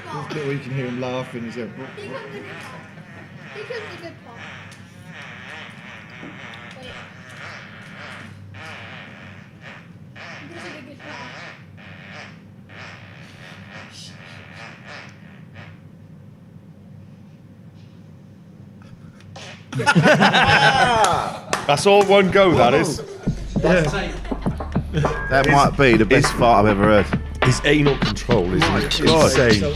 This bit where you can hear him laughing. He's going. Here comes the good part. Here comes the good part. Wait. This is the good part. That's all one go, that is. That might be the best fart I've ever heard. His anal control is insane.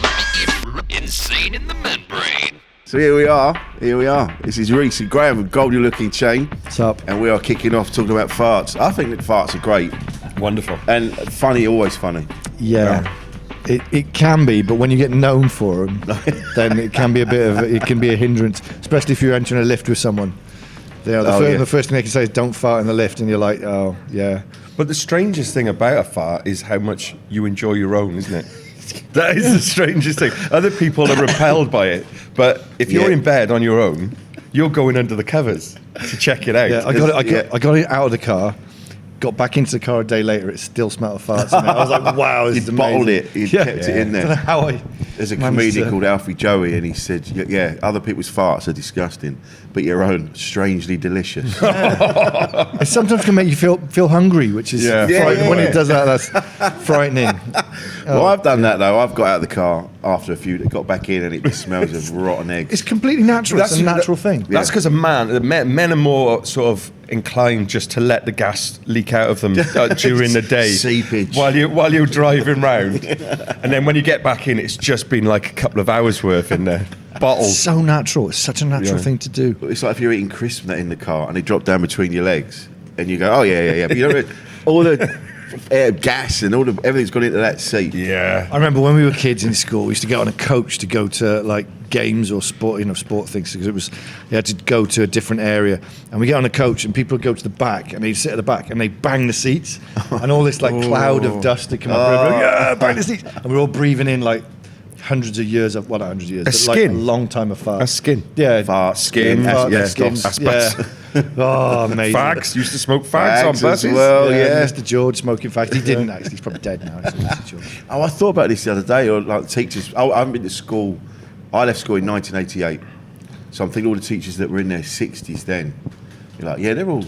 Insane in the membrane. So here we are. This is Rhys and Graham with Goldie Lookin Chain. What's up? And we are kicking off talking about farts. I think that farts are great. Wonderful. And funny, always funny. Yeah. It can be, but when you get known for them, then it can be it can be a hindrance, especially if you're entering a lift with someone. The first thing they can say is don't fart in the lift, and you're like, oh, yeah. But the strangest thing about a fart is how much you enjoy your own, isn't it? That is the strangest thing. Other people are repelled by it, but if you're in bed on your own, you're going under the covers to check it out. Yeah, I got it out of the car. Got back into the car a day later, it still smelled of farts in it. I was like, wow, this is amazing. Bottled it, he kept it in there. I don't know how There's a comedian called Alfie Joey, and he said, yeah, other people's farts are disgusting, but your own, strangely delicious. It sometimes can make you feel hungry, which is frightening. When it does that, that's frightening. Well, I've done that, though. I've got out of the car after a few, got back in, and it just smells of rotten eggs. It's completely natural. It's a natural thing. That's because men are more sort of inclined just to let the gas leak out of them during the day, seepage, while you're driving round, and then when you get back in, it's just been like a couple of hours worth in there. Bottled. So natural. It's such a natural thing to do. It's like if you're eating crisps in the car and they drop down between your legs, and you go, oh yeah. But you know, all the gas and everything's gone into that seat. Yeah. I remember when we were kids in school, we used to get on a coach to go to like games or sport things, because you had to go to a different area, and we get on a coach and people would go to the back and they'd sit at the back and they bang the seats and all this like cloud of dust would come up, bang the seats, and we're all breathing in like hundreds of years of, well, not hundreds of years, but skin. like a long time of fart. A skin. Yeah. Fart, skin. Oh, amazing. Fags. Used to smoke fags on buses. As well, yeah. Mr. George smoking fags. He didn't actually. He's probably dead now. Mr. George. Oh, I thought about this the other day. Or like teachers. I haven't been to school. I left school in 1988. So I'm thinking all the teachers that were in their 60s then. You're like, yeah, they're all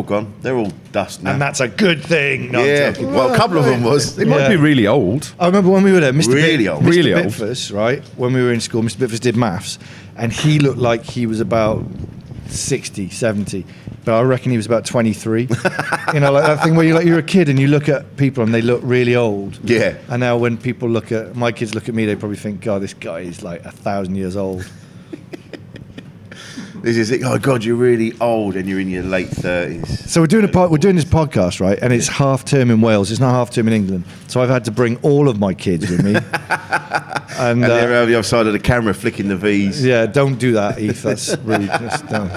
gone. They're all dust now. And that's a good thing. No, yeah. Well, a couple of them was. They might be really old. I remember when we were there, Mr. Really old. Bitfus, right? When we were in school, Mr. Bitfus did maths, and he looked like he was about 60, 70. But I reckon he was about 23. You know, like that thing where you're a kid and you look at people and they look really old. Yeah. And now when people my kids look at me, they probably think, God, this guy is like 1,000 years old. This is it. Oh God, you're really old and you're in your late 30s. So we're doing this podcast, right? And it's half term in Wales. It's not half term in England. So I've had to bring all of my kids with me. And they're around the other side of the camera flicking the V's. Yeah, don't do that, Eve. That's rude. Just don't.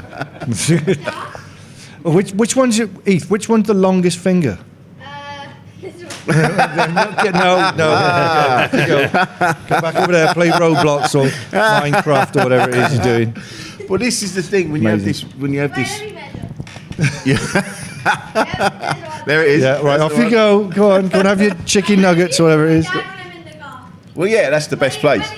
Which one's Eve? Which one's the longest finger? This one. No. Go back over there. Play Roblox or Minecraft or whatever it is you're doing. Well, this is the thing when you have this. There it is. Yeah, right. Off you go. Go on have your chicken nuggets or whatever it is. Well, yeah, that's the best place.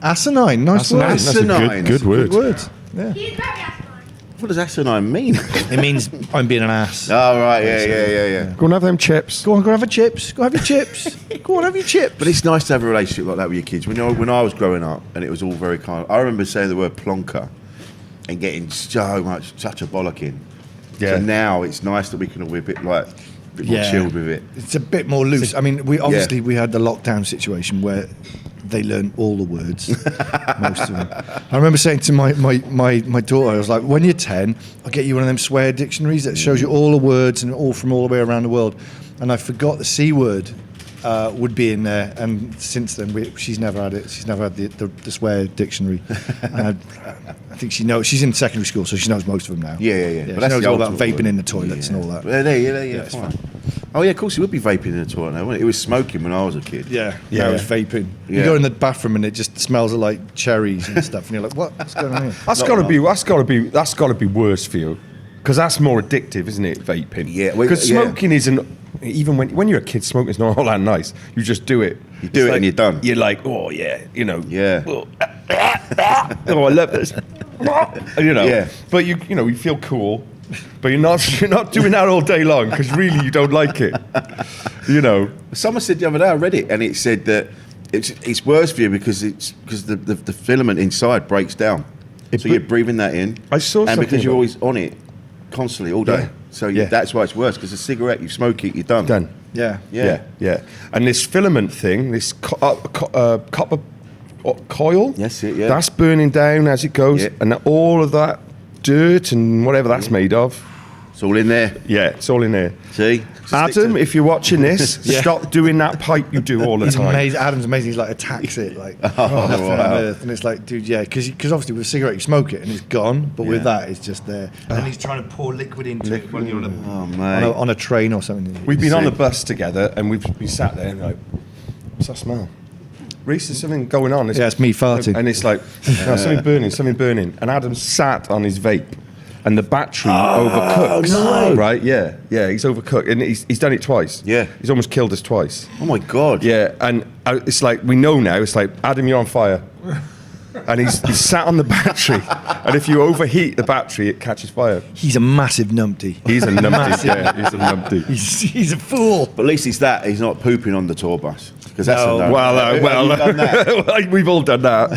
Asinine. Nice word. Asinine. Good word. Good word. Yeah. He's very asinine. What does asinine mean? It means I'm being an ass. Oh, right. Yeah. Go and have them chips. Go on, go have your chips. Go have your chips. Go on, have your chips. But it's nice to have a relationship like that with your kids. When I was growing up, and it was all very kind. I remember saying the word plonker and getting such a bollocking. Yeah. So now it's nice that we can all be a bit more chilled with it. It's a bit more loose. I mean, we had the lockdown situation where they learn all the words, most of them. I remember saying to my daughter, I was like, when you're 10, I'll get you one of them swear dictionaries that shows you all the words and all from all the way around the world. And I forgot the C word would be in there, and since then she's never had it. She's never had the swear dictionary. And I think she knows. She's in secondary school, so she knows most of them now. Yeah. But she knows all about vaping in the toilets and all that. Yeah, fine. Oh yeah, of course it would be vaping in the toilet now, wouldn't it? It was smoking when I was a kid. Yeah. It was vaping. Yeah. You go in the bathroom and it just smells of like cherries and stuff, and you're like, what's going on here? That's got to be worse for you. Because that's more addictive, isn't it, vaping? Yeah, Because smoking isn't, even when you're a kid, smoking's not all that nice. You just do it. You do it and you're done. You're like, oh, yeah, you know. Yeah. Oh, I love this. You know. Yeah. But, you know, you feel cool. But you're not doing that all day long because really you don't like it. You know. Someone said the other day, I read it, and it said that it's worse for you because the filament inside breaks down. So you're breathing that in. I saw and something because you're about- always on it constantly all day. Yeah. So Yeah. that's why it's worse, because a cigarette, you smoke it, you're done. Done. Yeah. Yeah. And this filament thing, this copper coil, That's it, yeah. that's burning down as it goes, Yeah. and all of that dirt and whatever that's made of, It's all in there. yeah, it's all in there. See? Adam, if you're watching this, stop doing that pipe you do all the He's time. amazing. Adam's amazing. He's like attacks it like nothing wow. on earth, and it's like, dude, yeah, because obviously with a cigarette you smoke it and it's gone, but with that it's just there. And then he's trying to pour liquid into it when you're Oh, mate. on a train or something. We've been on the bus together and we've been sat there and like, what's that smell? Rhys, there's something going on. Yeah, it's me farting. And it's like, no, something burning. And Adam sat on his vape and the battery overcooks. no. Right? Yeah, he's overcooked. And he's done it twice. Yeah. He's almost killed us twice. Oh, my God. Yeah, and it's like, we know now, it's like, Adam, you're on fire. And he's sat on the battery. And if you overheat the battery, it catches fire. He's a massive numpty. He's a numpty, yeah, he's a numpty. He's a fool. But at least he's not pooping on the tour bus. Because that's No. a no. Well, You've done that. we've all done that.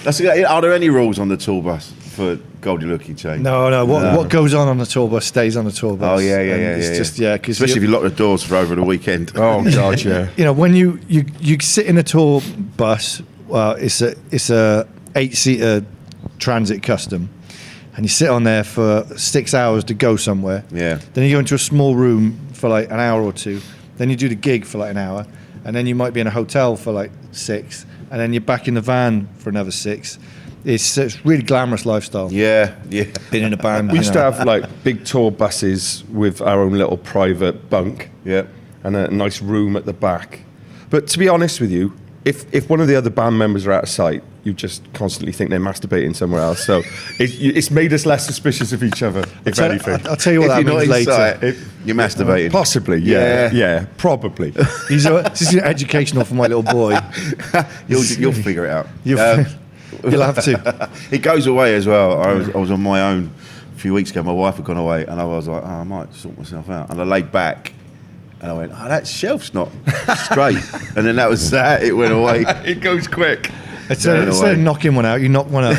But Are there any rules on the tour bus for Goldie Lookin chain? No. What goes on the tour bus stays on the tour bus. Oh, yeah. And yeah. It's just because Especially if you lock the doors for over the weekend. oh god, yeah. you know when you sit in a tour bus. Well, it's a 8-seater transit custom, and you sit on there for 6 hours to go somewhere. Yeah. Then you go into a small room for like an hour or two. Then you do the gig for like an hour, and then you might be in a hotel for like 6, and then you're back in the van for another 6. It's really glamorous lifestyle. Yeah. Being in a band. We used to have like big tour buses with our own little private bunk Yeah. and a nice room at the back. But to be honest with you, if one of the other band members are out of sight, you just constantly think they're masturbating somewhere else. So it's made us less suspicious of each other, if anything. I'll tell you what If that you're not means later. inside, you're masturbating. Possibly, yeah, probably. This is educational for my little boy. You'll figure it out. You'll have to. It goes away as well. I was on my own a few weeks ago. My wife had gone away, and I was like, I might sort myself out. And I laid back, and I went, that shelf's not straight. And then that was that. It went away. It goes quick. Instead of knocking one out, you knock one out.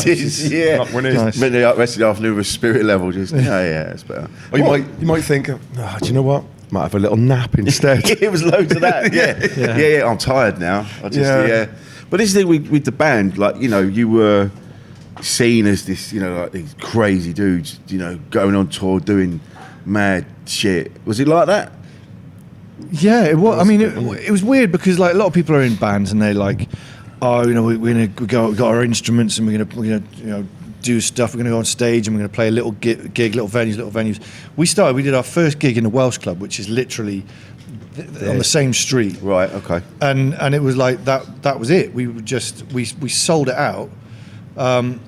Yeah. Not when it's- Nice. Spent the rest of the afternoon with spirit level. Just it's better. Or you might think, do you know what? Might have a little nap instead. It was loads of that. Yeah. I'm tired now. Yeah. But this thing with the band, like, you know, you were seen as this, you know, like these crazy dudes, you know, going on tour doing mad shit. Was it like that? Yeah, it was. I mean, it was weird because like a lot of people are in bands and they're like, oh, you know, we got our instruments and we're gonna you know do stuff. We're gonna go on stage and we're gonna play a little gig, little venues. We did our first gig in the Welsh Club, which is literally on the same street. Right. Okay. And it was like that was it. We sold it out. And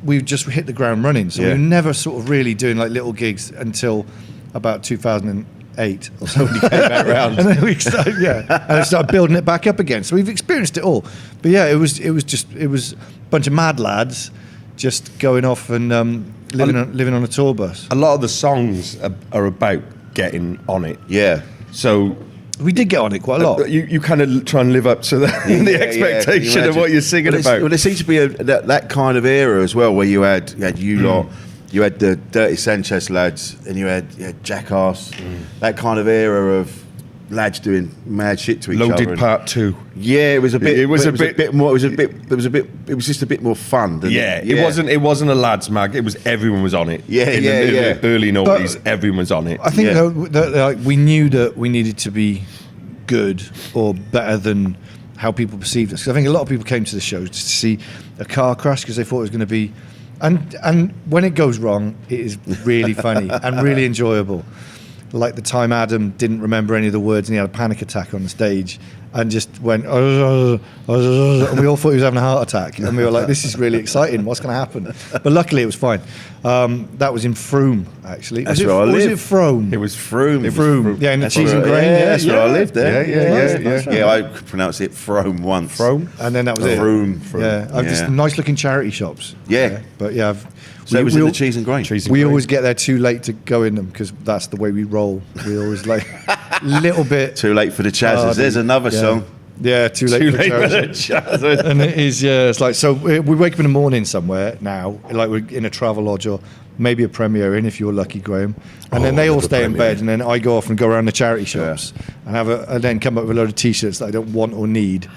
we just hit the ground running. So we were never sort of really doing like little gigs until about 2008 or so when we came back around. And then we started, and started building it back up again. So we've experienced it all. But yeah, it was a bunch of mad lads just going off and living on a tour bus. A lot of the songs are about getting on it. Yeah. So We did get on it quite a lot. you kind of try and live up to the expectation of what you're singing about. Well, there seems to be that kind of era as well, where you had you lot, you had the Dirty Sanchez lads, and you had Jackass. That kind of era of lads doing mad shit to each other. Loaded Part 2. Yeah, it was a bit. It was but a bit more. It was just a bit more fun. It wasn't a lads mag. It was everyone was on it. Yeah, In yeah, the yeah. early noughties, everyone was on it. I think Yeah. though, that like, we knew that we needed to be good or better than how people perceived us. 'Cause I think a lot of people came to the show just to see a car crash because they thought it was going to be, and when it goes wrong, it is really funny and really enjoyable. like the time Adam didn't remember any of the words and he had a panic attack on the stage and just went, and we all thought he was having a heart attack. And we were like, this is really exciting. What's going to happen? But luckily it was fine. That was in Frome, actually. That's where I Was live. it Frome? It was Frome. Frome. Yeah, in the That's cheese and where- grain. Yeah, that's where I lived there. Yeah. Yeah, I pronounced it Frome once. Frome. And then that was it. Frome. Yeah, I've just nice looking charity shops. Yeah. But yeah, So it was in the cheese and grain. we always get there too late to go in them because that's the way we roll. We always like little bit Too late for the Chazzers. Oh, There's another yeah. song. Yeah, too late for charity. Chazzers. And it is, yeah. It's like, so we wake up in the morning somewhere now, like we're in a travel lodge or maybe a premiere in if you're lucky, Graham. And then they all stay in bed, and then I go off and go around the charity shops and and then come up with a load of T-shirts that I don't want or need,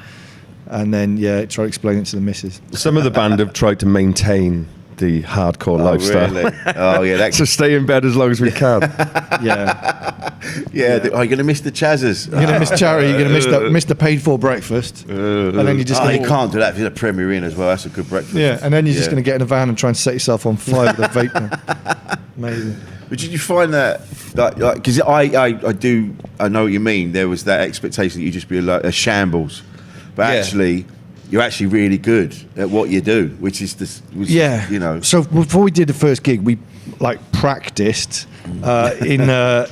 and then try to explain it to the missus. Some of the band have tried to maintain the hardcore lifestyle. Really? Oh, yeah. That, So stay in bed as long as we can. Yeah, yeah. Are you going to miss the Chazzers? you're gonna miss charity. You're gonna miss the paid for breakfast, and then you're just Oh, gonna, you can't do that if you're a Premier Inn as well. That's a good breakfast. yeah, and then you're just Yeah. gonna get in a van and try and set yourself on fire with a vape pen. Amazing. But did you find that, because I know what you mean. There was that expectation that you just be a shambles, but Yeah. actually, you're actually really good at what you do, which is Yeah, you know. So before we did the first gig, we like practiced in the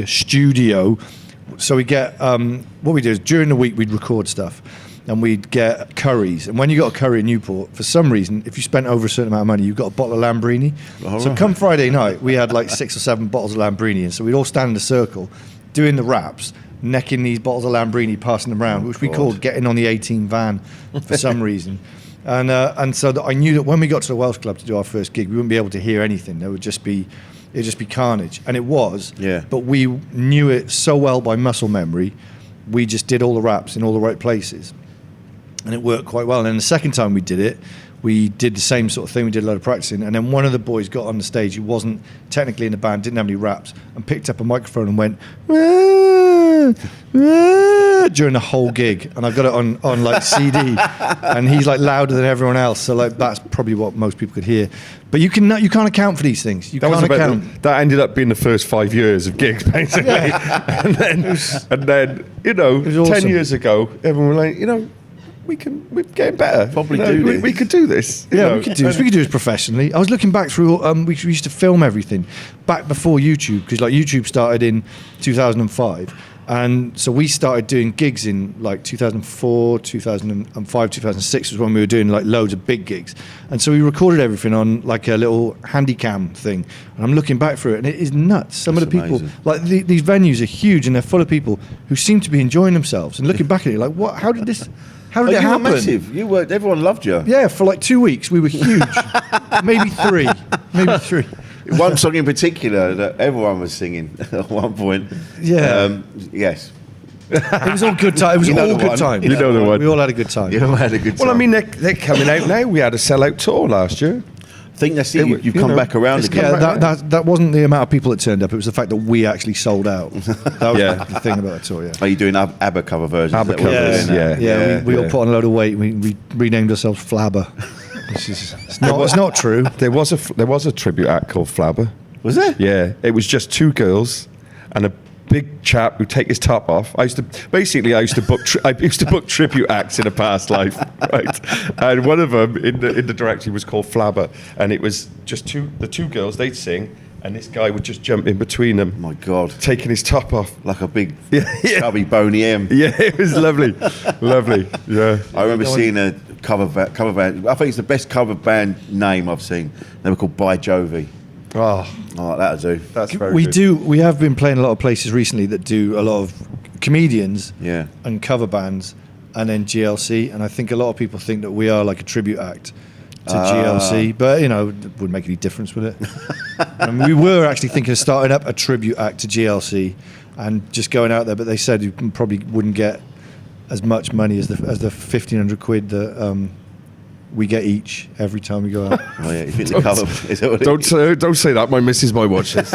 studio. So we get what we do is during the week we'd record stuff, and we'd get curries. And when you got a curry in Newport, for some reason, if you spent over a certain amount of money, you got a bottle of Lambrini. So come Friday night, we had like 6 or 7 bottles of Lambrini, and so we'd all stand in a circle doing the raps, necking these bottles of Lambrini, passing them around, which we called getting on the 18 van for some reason. And so that I knew that when we got to the Welsh Club to do our first gig, we wouldn't be able to hear anything. It'd just be carnage, and it was. Yeah. But we knew it so well by muscle memory. We just did all the raps in all the right places, and it worked quite well. And then the second time we did it, we did the same sort of thing. We did a lot of practicing, and then one of the boys got on the stage who wasn't technically in the band, didn't have any raps, and picked up a microphone and went during the whole gig. And I've got it on like CD, and he's like louder than everyone else. So like that's probably what most people could hear. But you can't account for these things. You can't account. That ended up being the first 5 years of gigs, basically. and then you know, 10 awesome. years ago, everyone was like, you know, we're getting better. Probably You know, do this. we could do this. you Yeah, know. we could do this. We could do this professionally. I was looking back through. We used to film everything back before YouTube, because like YouTube started in 2005, and so we started doing gigs in like 2004, 2005, 2006 was when we were doing like loads of big gigs, and so we recorded everything on like a little handycam thing. And I'm looking back through it, and it is nuts. Some of the people, amazing. like these venues are huge, and they're full of people who seem to be enjoying themselves. And looking back at it, like what? How did this? How did it you were happen? massive. You were. Everyone loved you. Yeah, for like 2 weeks we were huge. maybe three. One song in particular that everyone was singing at one point. Yeah. Yes. It was all good time. It was You know all the good one. time. You know the one. We all had a good time. You know, I had a good time. Well, I mean, they're coming out now. We had a sellout tour last year. I think that's it. You've come back around it's again. come Yeah, that wasn't the amount of people that turned up. It was the fact that we actually sold out. That was Yeah. the thing about the tour. Yeah. Are you doing ABBA cover versions? ABBA Is that what you're covers, doing now? yeah. We all put on a load of weight. We renamed ourselves Flabber. It's not true. There was a tribute act called Flabber. Was there? Yeah, it was just 2 girls and a big chap who'd take his top off. I used to book tribute acts in a past life, right? And one of them in the directory was called Flabber, and it was just the two girls. They'd sing, and this guy would just jump in between them, Oh my God. taking his top off. Like a big, Yeah. chubby, bony M. Yeah, it was lovely, lovely. Yeah. I remember seeing a cover band. I think it's the best cover band name I've seen. They were called By Jovi. Oh, Oh, that'll do. that's very We good. do. We have been playing a lot of places recently that do a lot of comedians Yeah. and cover bands, and then GLC. And I think a lot of people think that we are like a tribute act to GLC, but you know, it wouldn't make any difference with it. And we were actually thinking of starting up a tribute act to GLC and just going out there, but they said you probably wouldn't get as much money as the 1,500 quid that we get each every time we go out. Oh yeah, you think the cover? Is that what it Don't say that. My missus might watch this.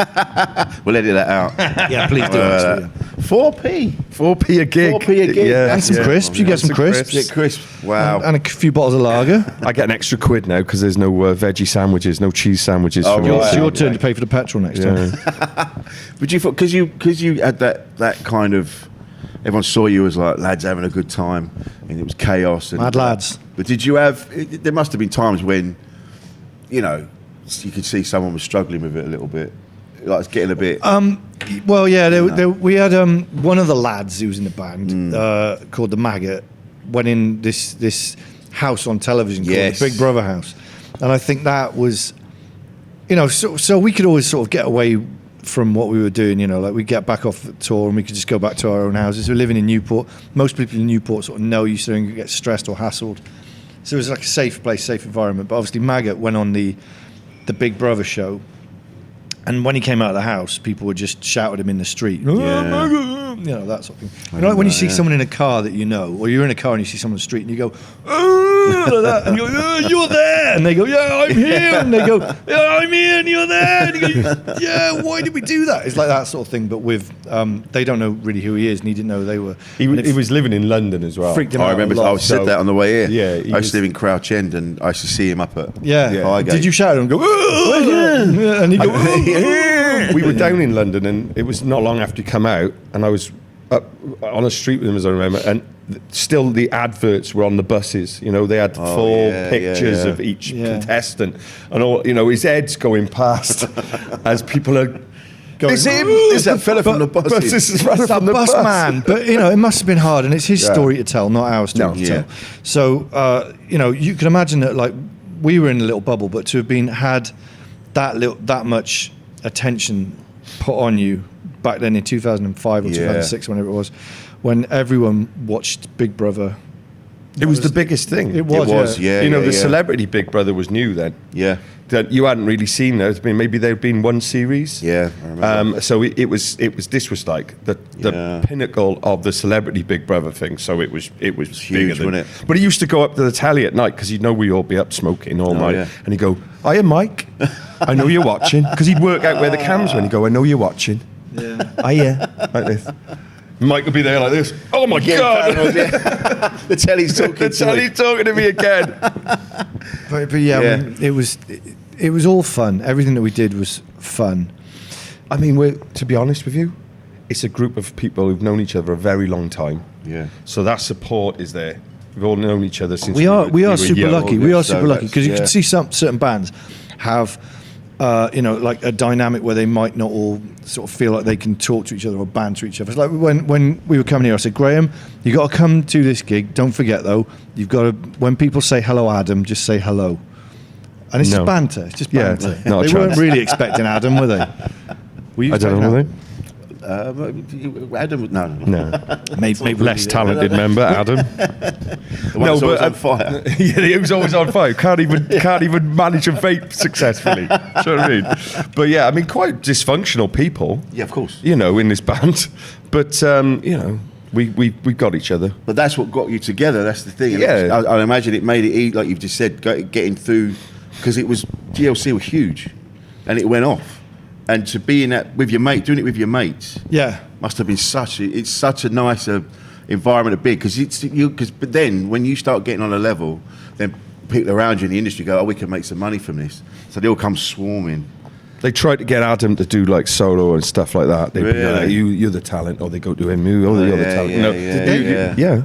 We'll edit that out. Yeah, please do. Actually, yeah. 4p. 4p a gig. 4p a gig. Yeah, And some crisps. You get some crisps. Yeah, crisp. Wow. And a few bottles of lager. I get an extra quid now because there's no veggie sandwiches, no cheese sandwiches. Oh, for me. right. It's your turn to pay for the petrol next time. But you thought, because you had that kind of, everyone saw you as like lads having a good time, and it was chaos. And Mad lads. But did you have? There must have been times when, you know, you could see someone was struggling with it a little bit, like it's getting a bit. Well, yeah, we had one of the lads who was in the band called the Maggot went in this house on television called the Big Brother house, and I think that was, you know, so we could always sort of get away from what we were doing, you know, like we'd get back off the tour and we could just go back to our own houses. We're living in Newport. Most people in Newport sort of know you, so you don't get stressed or hassled. So it was like a safe place, safe environment. But obviously Maggot went on the Big Brother show, and when he came out of the house, people would just shout at him in the street, you know, that sort of thing. You know, like when you see someone in a car that you know, or you're in a car and you see someone on the street and you go, oh, like that, and you go, you're there, and they go, yeah, I'm here, and they go, yeah, I'm here, and you're there, and you go, yeah, why did we do that? It's like that sort of thing, but with they don't know really who he is, and he didn't know they were. He was living in London as well. Freaked him I out. remember a lot. I said that on the way here. Yeah, I used to live in Crouch End, and I used to see him up at Highgate. Did you shout at him and go, oh, and he go, oh. We were down in London, and it was not long after he come out, and I was up on a street with him, as I remember, and still the adverts were on the buses. You know, they had full pictures of each contestant, and all. You know, his head's going past as people are going. It's him. It's that fella from the bus. This is It's that bus man, but you know it must have been hard, and it's his story to tell, not our story to tell. So you know, you can imagine that like we were in a little bubble, but to have had that much attention put on you back then in 2005 or 2006, whenever it was, when everyone watched Big Brother. It was the biggest thing. It was, You know, the celebrity Big Brother was new then. Yeah. That you hadn't really seen. There's been maybe there'd been one series. Yeah, I remember. So it was this was like the pinnacle of the celebrity Big Brother thing. So it was huge, wasn't it? But he used to go up to the telly at night because he'd know we'd all be up smoking all night, and he'd go, "Hiya, Mike, I know you're watching," because he'd work out where the cams were. And he'd go, "I know you're watching." Yeah. Hiya, like this. Mike would be there like this. Oh my God! The telly's talking. The telly's talking to me again. But yeah, it was all fun. Everything that we did was fun. I mean, to be honest with you, it's a group of people who've known each other a very long time. Yeah. So that support is there. We've all known each other since We are were super young. lucky. We are So super lucky because you that's- can see certain bands have, you know, like a dynamic where they might not all sort of feel like they can talk to each other or banter each other. It's like when we were coming here, I said, Graham, you got to come to this gig. Don't forget though, you've got to. When people say hello, Adam, just say hello. And it's just banter. It's just banter. not a They weren't chance. really expecting Adam, were they? Were you I don't expecting know. Were Adam? Adam, no. No, Maybe less talented member, Adam. The one that's always on fire. Yeah, he was always on fire. Can't even manage a vape successfully. Do you know what I mean? But yeah, I mean, quite dysfunctional people. Yeah, of course. You know, in this band, but you know, we got each other. But that's what got you together. That's the thing. And Yeah. I imagine it made it, like you've just said, getting through, because it was, GLC were huge, and it went off. And to be in that with your mate, doing it with your mates, Yeah. must have been such a nicer environment to be, but then when you start getting on a level, then people around you in the industry go, oh, we can make some money from this. So they all come swarming. They tried to get Adam to do like solo and stuff like that. They'd be Really? like, you're the talent, or they go to him, you're the talent. yeah, You know, yeah.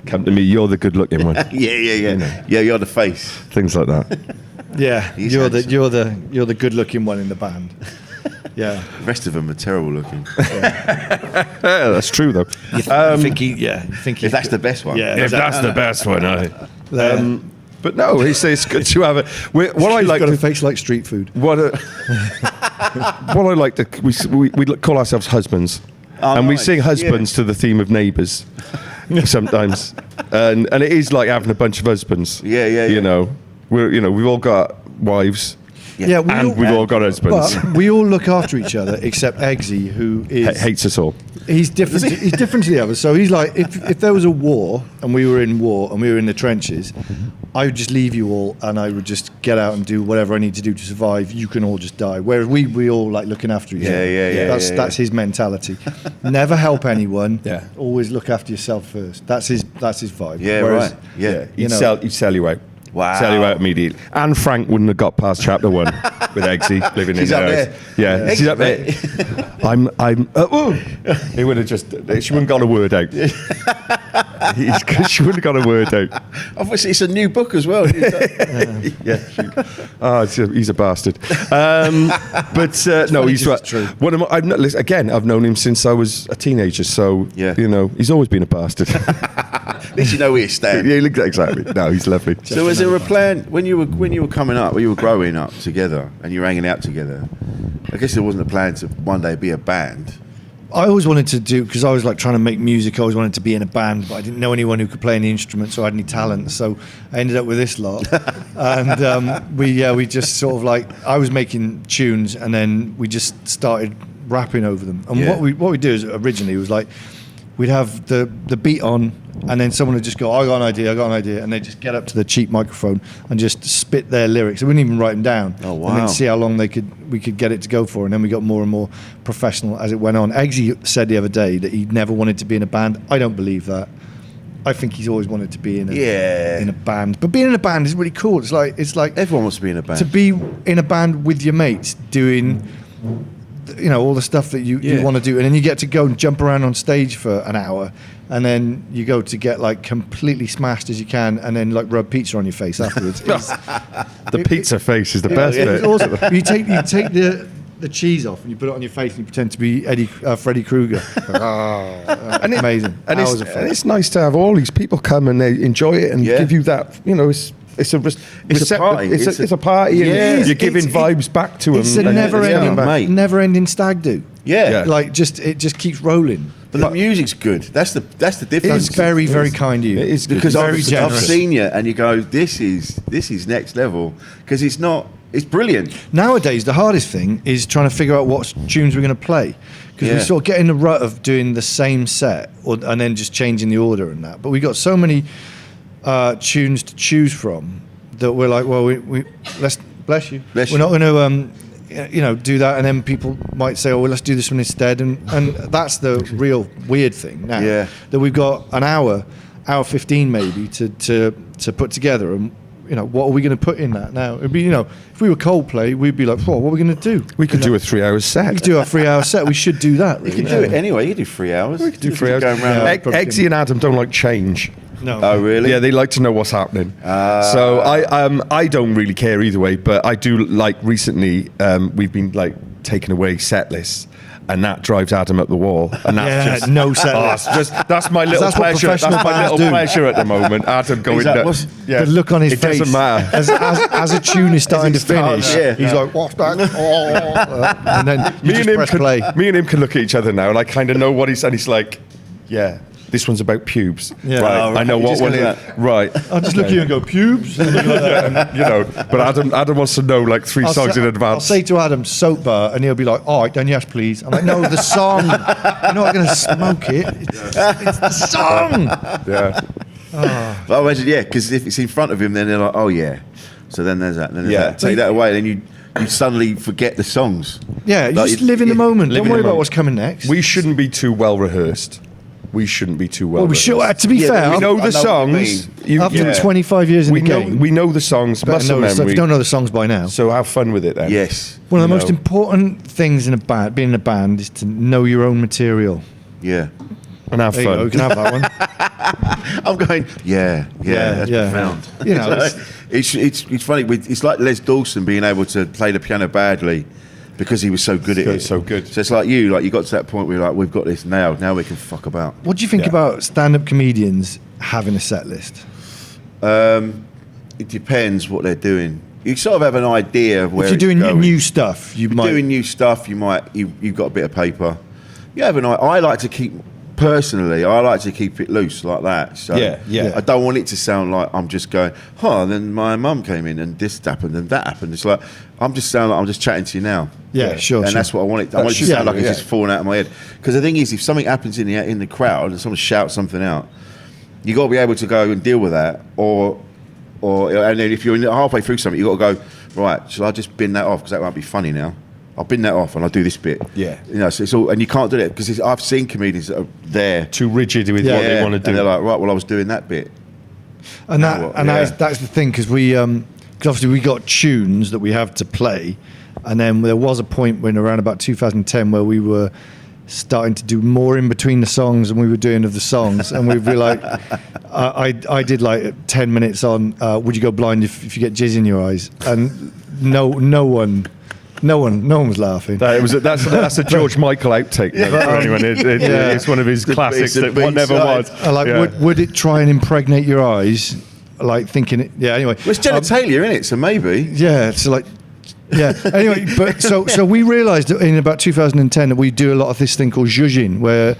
Come to me, you're the good-looking one. Yeah, you're the face. Things like that. Yeah. He's You're handsome. the good-looking one in the band. Yeah. The rest of them are terrible looking. Yeah, that's true though. You think If that's the best one. Yeah. If that's the best one, Yeah. but no, it's good to have it. What I He's like got to a face like street food. what I like to we call ourselves husbands, and we nice. sing husbands to the theme of Neighbours sometimes, and it is like having a bunch of husbands. Yeah. You know, we've all got wives. Yeah, And we've all got husbands. But we all look after each other except Eggsy, who is Hates us all. He's different. He's different to the others. So he's like, if there was a war and we were in war and we were in the trenches, I would just leave you all and I would just get out and do whatever I need to do to survive. You can all just die. Whereas we all like looking after each other. Yeah. That's his mentality. Never help anyone. Yeah. Always look after yourself first. That's his vibe. Yeah, Whereas, right. Yeah. He'd sell you out. Wow. Sell you out immediately. And Frank wouldn't have got past chapter 1 with Eggsy living She's in up there. there. Yeah, she's up there. He would have just. She wouldn't got a word out. She wouldn't have got a word out. Obviously, it's a new book as well. Yeah. He's a bastard. But no, he's right. true. One of my, I've known him since I was a teenager. So Yeah. he's always been a bastard. At least you know where you stand. Yeah, exactly. No, he's lovely. So was there a plan when you were coming up, when you were growing up together and you were hanging out together? I guess there wasn't a plan to one day be a band. I always wanted to do, because I was like trying to make music, I always wanted to be in a band, but I didn't know anyone who could play any instruments or had any talent, so I ended up with this lot. And we just sort of like, I was making tunes and then we just started rapping over them. And Yeah. what we do is originally was like, we'd have the beat on and then someone would just go, I got an idea, and they'd just get up to the cheap microphone and just spit their lyrics. They wouldn't even write them down. Oh, wow. And then see how long we could get it to go for, and then we got more and more professional as it went on. Eggsy said the other day that he never wanted to be in a band. I don't believe that. I think he's always wanted to be in a band. But being in a band is really cool. It's like Everyone wants to be in a band. to be in a band with your mates doing all the stuff that you want to do, and then you get to go and jump around on stage for an hour, and then you go to get like completely smashed as you can, and then like rub pizza on your face afterwards. The pizza face is the best bit. It's awesome. You take the cheese off and you put it on your face and you pretend to be Freddy Krueger. Amazing. And Hours of fun. it's nice to have all these people come and they enjoy it and give you that. It's a party. It's a party, and you're giving vibes back to them. It's a never-ending stag do. Yeah. Like it just keeps rolling. But the music's good. That's the difference. It's very, very kind of you. It is good. Because very I've generous. seen you and you go, this is next level, because it's brilliant. Nowadays, the hardest thing is trying to figure out what tunes we're going to play, because we sort of get in the rut of doing the same set and then just changing the order and that. But we got so many tunes to choose from that we're like, well, we let's bless you. We're not going to do that, and then people might say, oh, well, let's do this one instead, and that's the real weird thing now. Yeah. That we've got an hour 15 maybe to put together, and what are we going to put in that now? It'd be if we were Coldplay, we'd be like, what are we going to do? We could do a 3-hour set. We could do a 3-hour set. We should do that. You Really. can do it anyway. You do 3 hours. We could do 3 hours. Going round. Eggsy and Adam don't like change. No. Oh, really? Yeah, they like to know what's happening. So I don't really care either way, but I do like recently we've been like taking away set lists, and that drives Adam up the wall. And that's just no set list. That's my little That's what pleasure. That's professional my bands little do. pleasure at the moment. Adam going Exactly. nuts. Yeah. The look on his it face. doesn't matter. As a tune is starting to starts, finish, yeah. he's like, what's that? And then you just press play. Me and him can look at each other now, and I kind of know what he's. And he's like, yeah. This one's about pubes. Yeah. Right. Oh, right. I know You what just one go is. that. Right. I'll just look at you and go, pubes? And But Adam wants to know like 3 songs in I'll advance. say to Adam, soap bar, and he'll be like, all right, then yes, please. I'm like, no, the song. You're not going to smoke it. It's the song. Yeah. But I imagine, because if it's in front of him, then they're like, oh yeah. So then there's that. Then there's Yeah. that. Take that away, then you suddenly forget the songs. Yeah, you Like, just live in the moment. live Don't in worry the about moment. what's coming next. We shouldn't be too well rehearsed. We should, to be fair, We know I the know what you songs. mean. after 25 years in we the know game, we know the songs. better Muscle know the stuff. If memory. you don't know the songs by now. So have fun with it then. Yes. One of the You most know. important things in a band, being in a band, is to know your own material. Yeah. And have There you go, you fun. can have that one. I'm going, that's yeah. profound. You know, It's funny. It's like Les Dawson being able to play the piano badly because he was so good at it. So good. So it's like you got to that point where you're like, we've got this now. Now we can fuck about. What do you think Yeah. about stand-up comedians having a set list? It depends what they're doing. You sort of have an idea of where If you're it's doing going. new stuff, you If might. you're doing new stuff, you've got a bit of paper. You have an. I like to keep personally, I like to keep it loose like that. So Yeah. I don't want it to sound like I'm just going, and then my mum came in and this happened and that happened. It's like, I'm just sounding like I'm just chatting to you now. Yeah, sure. And that's what I want it. I want it to should sound be, like it's yeah. just falling out of my head. Because the thing is, if something happens in the crowd and someone shouts something out, you got to be able to go and deal with that. Or and then if you're halfway through something, you got to go, right, shall I just bin that off because that won't be funny now. I'll bin that off and I'll do this bit. Yeah. You know, so it's all, and you can't do that because I've seen comedians that are there Too rigid with what they want to do. and they're like, right, well, I was doing that bit. And Yeah. that's the thing, because obviously we got tunes that we have to play, and then there was a point when around about 2010 where we were starting to do more in between the songs than we were doing of the songs, and we'd be like, I did like 10 minutes on would you go blind if you get jizz in your eyes, and no one was laughing. That's a George Michael outtake. For anyone. It's one of his classics it's a that never B-side. was. I like, Yeah. would it try and impregnate your eyes, like thinking it, anyway. Well, it's genitalia, isn't it? So maybe. Yeah, so like, yeah. Anyway, but so we realised that in about 2010 that we do a lot of this thing called zhuzhin, where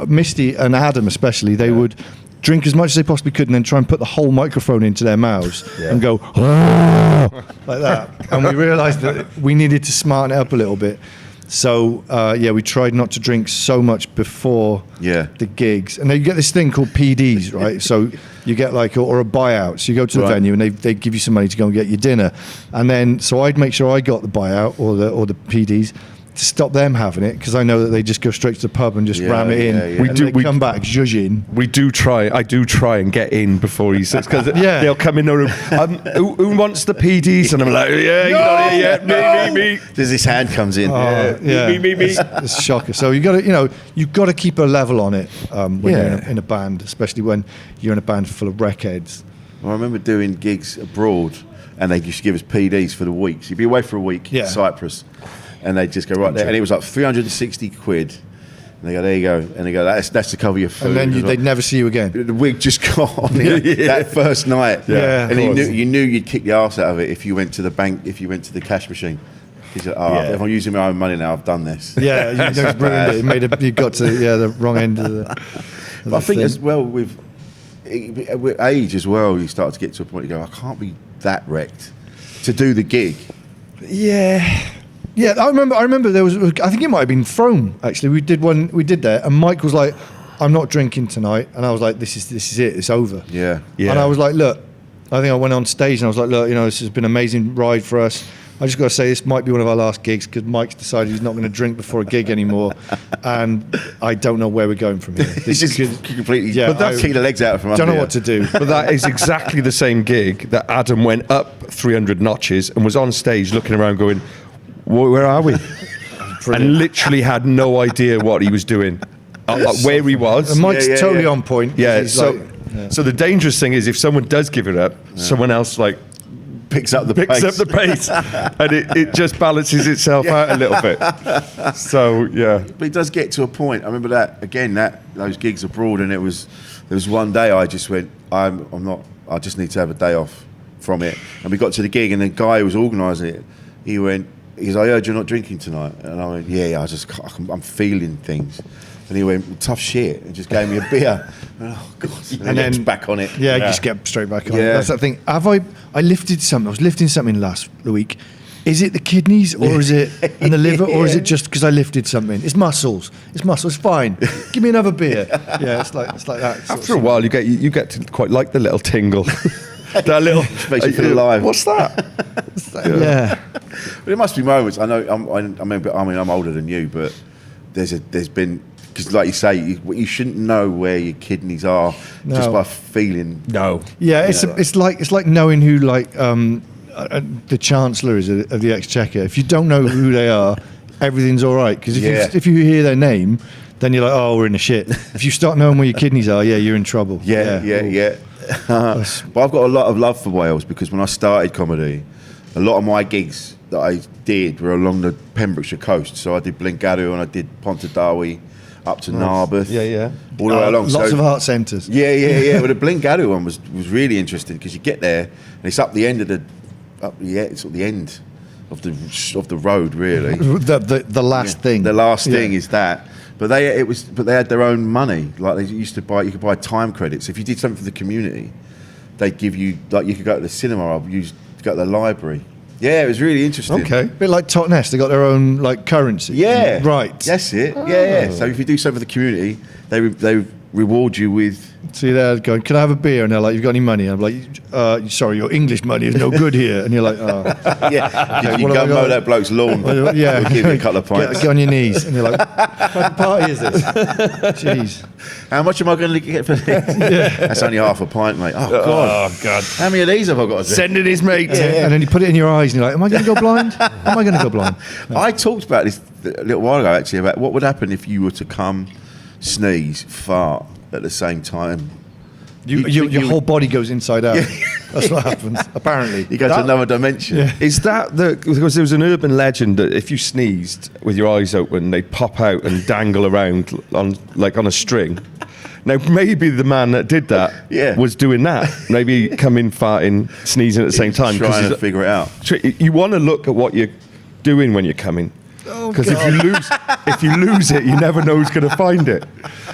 Misty and Adam especially, they would drink as much as they possibly could and then try and put the whole microphone into their mouths and go like that. And we realised that we needed to smarten it up a little bit. So we tried not to drink so much before the gigs. And then you get this thing called PDs, right? So you get like or a buyout. So you go to the venue and they give you some money to go and get your dinner. And then so I'd make sure I got the buyout or the PDs to stop them having it, because I know that they just go straight to the pub and just ram it in. Yeah. We come back zhuzhin. I do try and get in before he says, because they'll come in the room. Who wants the PDs? And I'm like, yeah, you got it, yeah, me. There's this hand comes in. Me. It's a shocker. So you've got to keep a level on it when you're in a band, especially when you're in a band full of wreckheads. I remember doing gigs abroad, and they used to give us PDs for the week. So you'd be away for a week in Cyprus, and they'd just go right there, and it was like 360 quid. And they go, there you go, and they go, that's to cover your food. And then they'd never see you again. The wig just gone that first night. Yeah, and you knew you'd kick the arse out of it if you went to the bank, if you went to the cash machine. If I'm using my own money now, I've done this. Yeah, you ruined it. You got to the wrong end of the. But I think as well with age as well, you start to get to a point you go, I can't be that wrecked to do the gig. Yeah, I remember there was. I think it might have been Frome actually. We did that, and Mike was like, "I'm not drinking tonight," and I was like, "This is it. It's over." Yeah. And I was like, "Look," I think I went on stage and I was like, "Look, this has been an amazing ride for us. I just got to say this might be one of our last gigs because Mike's decided he's not going to drink before a gig anymore, and I don't know where we're going from here." It's just completely. Yeah, but that's kick the legs out from under. Don't know you. what to do. But that is exactly the same gig that Adam went up 300 notches and was on stage looking around going, where are we? And literally had no idea what he was doing, where he was. And Mike's totally on point. Yeah, He's so like, so the dangerous thing is if someone does give it up, someone else picks up the pace, and it just balances itself out a little bit. So yeah, But it does get to a point. I remember those gigs abroad, and there was one day I just went, I'm not. I just need to have a day off from it. And we got to the gig, and the guy who was organising it, he went, I heard you're not drinking tonight, and I went, yeah, I'm feeling things. And he went, well, tough shit, and just gave me a beer. Oh God! And then just back on it. Yeah, just get straight back on. Yeah. That's that thing. I lifted something? I was lifting something last week. Is it the kidneys, or is it and the liver, or is it just because I lifted something? It's muscles. It's fine. Give me another beer. Yeah, it's like that. after a while you get to quite like the little tingle. That little Makes you feel alive. What's that? Yeah. But it must be moments. I know. I'm older than you, but there's been, because like you say, you shouldn't know where your kidneys are just by feeling. No. Yeah, it's like knowing who the Chancellor is of the Exchequer. If you don't know who they are, everything's all right. Because if you hear their name, then you're like, oh, we're in the shit. If you start knowing where your kidneys are, you're in trouble. Yeah. But I've got a lot of love for Wales, because when I started comedy, a lot of my gigs that I did were along the Pembrokeshire coast. So I did Blengadw and I did Pontardawe up to Narberth. Yeah. All the way along. Lots of art centres. Yeah. Well, the Blengadw one was really interesting, because you get there and it's up the end of it's at the end. of the road, really. The last thing. The last thing is that. But they had their own money. Like they used to buy, you could buy time credits. If you did something for the community, they'd give you, like you could go to the cinema, go to the library. Yeah, it was really interesting. Okay. A bit like Totnes, they got their own like currency. Yeah. Right. That's it. Yeah. So if you do something for the community, they reward you with. So you're there going, can I have a beer? And they're like, you've got any money? And I'm like, sorry, your English money is no good here. And you're like, oh. Yeah. You what go have I mow got? that bloke's lawn. Yeah. We'll give you a couple of pints. Get on your knees. And you're like, what type of party is this? Jeez. How much am I going to get for this? That's only half a pint, mate. Oh, God. Oh, God. How many of these have I got to do? Send it his mate. And then you put it in your eyes and you're like, am I going to go blind? Am I going to go blind? No. I talked about this a little while ago, actually, about what would happen if you were to come, sneeze, fart at the same time. Your whole body goes inside out. That's what happens, apparently. You go to another dimension. Yeah. Is that because there was an urban legend that if you sneezed with your eyes open, they'd pop out and dangle around on a string. Now, maybe the man that did that was doing that. Maybe coming, farting, sneezing at the same time. Trying to figure it out. You want to look at what you're doing when you're coming. Because if you lose it, you never know who's going to find it.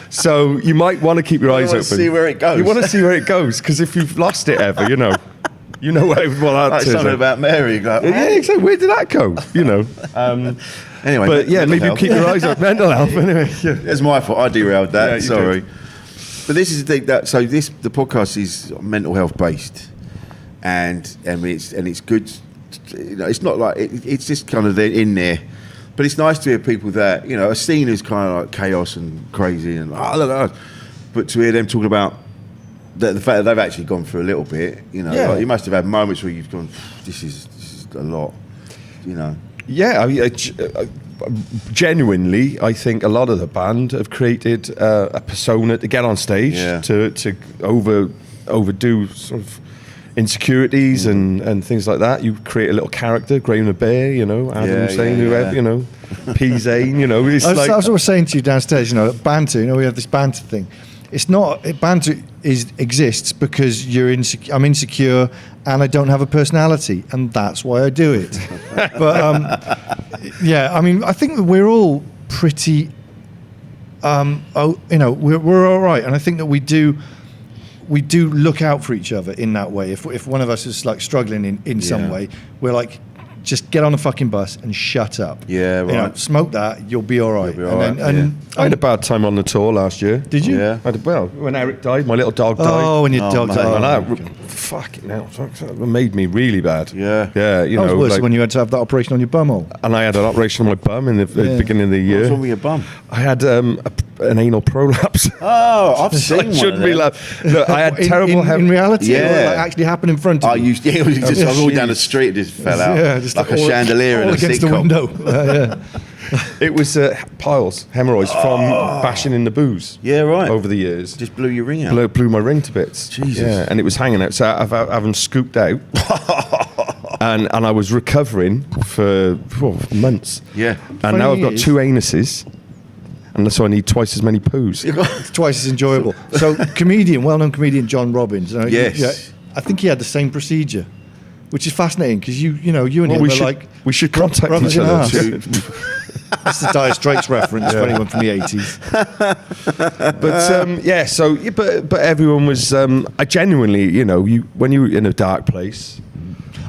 So you might want to keep your eyes open. See where it goes. You want to see where it goes, because if you've lost it ever, you know what that Like is. something about Mary. Like, Yeah, exactly. Where did that go? Anyway, But yeah, mental maybe health. keep your eyes open. Mental health, anyway. Yeah. It's my fault. I derailed that. Yeah, you Sorry. did. But this is the podcast is mental health based, and it's good. It's not like it's just kind of in there. But it's nice to hear people that, are seen as kind of like chaos and crazy and but to hear them talking about the fact that they've actually gone through a little bit, like you must have had moments where you've gone, this is a lot, Yeah, genuinely, I think a lot of the band have created a persona to get on stage to overdo sort of insecurities and things like that. You create a little character, Graham the Bear, Adam saying whoever, P Zane, it's That's like. what I was saying to you downstairs, banter, we have this banter thing. It's not, banter exists because I'm insecure and I don't have a personality, and that's why I do it. But I think that we're all pretty, we're all right, and I think that we do look out for each other in that way. If one of us is like struggling in some way, we're like, just get on the fucking bus and shut up. Yeah, right. Smoke that, you'll be all right. You'll be all right, I had a bad time on the tour last year. Did you? Yeah. When Eric died, my little dog died. Oh, when your dog mate. died. And that fucking hell, it made me really bad. Yeah. Yeah, That was worse when you had to have that operation on your bumhole. And I had an operation on my bum in the beginning of the year. What's wrong with your bum? I had an anal prolapse. Oh, I've seen I one shouldn't of be them. laughing. Look, I had terrible in reality, Yeah. it like actually happened in front of I you. used it was just I was all down the street, it just fell out. Yeah, just like a all- chandelier in all a against the sitcom. window. It was hemorrhoids from bashing in the booze. Yeah, right. Over the years. Just blew your ring out. Blew my ring to bits. Jesus. Yeah, and it was hanging out. So I've them scooped out. and I was recovering for months. Yeah. And now I've got is- 2 anuses. And so I need twice as many poos. It's twice as enjoyable. So, well-known comedian John Robbins. Yes. I think he had the same procedure, which is fascinating because you and him we are should, like we should contact brothers each in other. arms. too. That's the Dire Straits reference for anyone from the 80s. But everyone was. I genuinely, when you were in a dark place,